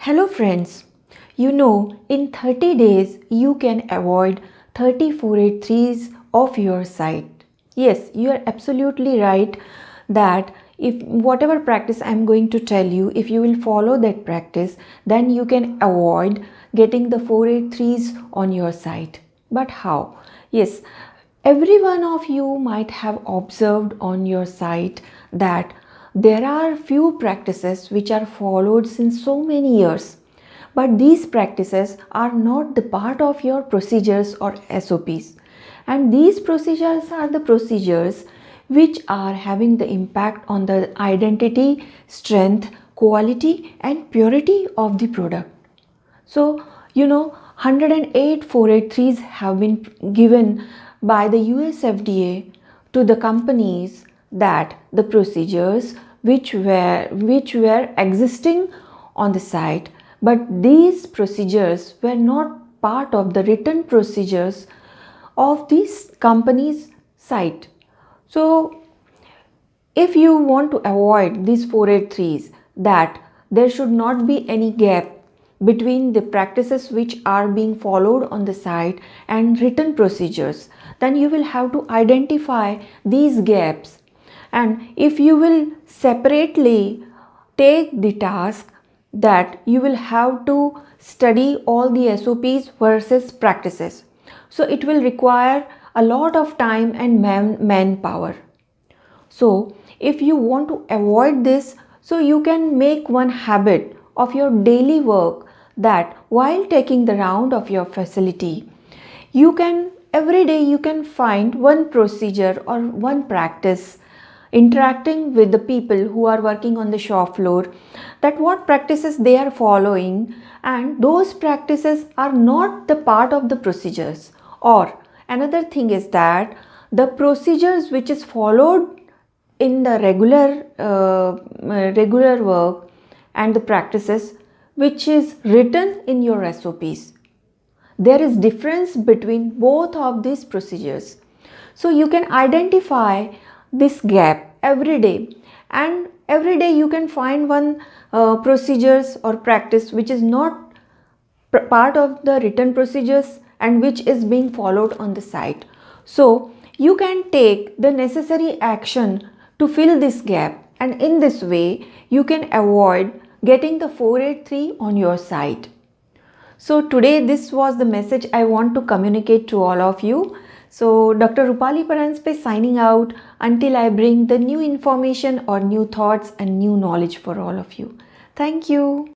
Hello friends, in 30 days you can avoid 3483s of your sight. Yes, you are absolutely right that if whatever practice I am going to tell you, if you will follow that practice, then you can avoid getting the 483s on your sight. But how? Yes, every one of you might have observed on your sight that there are few practices which are followed since so many years, but these practices are not the part of your procedures or SOPs. And these procedures are the procedures which are having the impact on the identity, strength, quality, and purity of the product. So, 108 483s have been given by the US FDA to the companies that the procedures which were existing on the site, but these procedures were not part of the written procedures of this company's site. So, if you want to avoid these 483s, that there should not be any gap between the practices which are being followed on the site and written procedures, then you will have to identify these gaps. And if you will separately take the task that you will have to study all the SOPs versus practices, so it will require a lot of time and manpower. So, if you want to avoid this, so you can make one habit of your daily work that while taking the round of your facility, you can every day you can find one procedure or one practice interacting with the people who are working on the shop floor, that what practices they are following, and those practices are not the part of the procedures. Or another thing is that the procedures which is followed in the regular work and the practices which is written in your SOPs, there is difference between both of these procedures. So you can identify this gap every day, and every day you can find one procedures or practice which is not part of the written procedures and which is being followed on the site. So you can take the necessary action to fill this gap, and in this way you can avoid getting the 483 on your site. So today this was the message I want to communicate to all of you. So Dr. Rupali Paranspe signing out until I bring the new information or new thoughts and new knowledge for all of you. Thank you.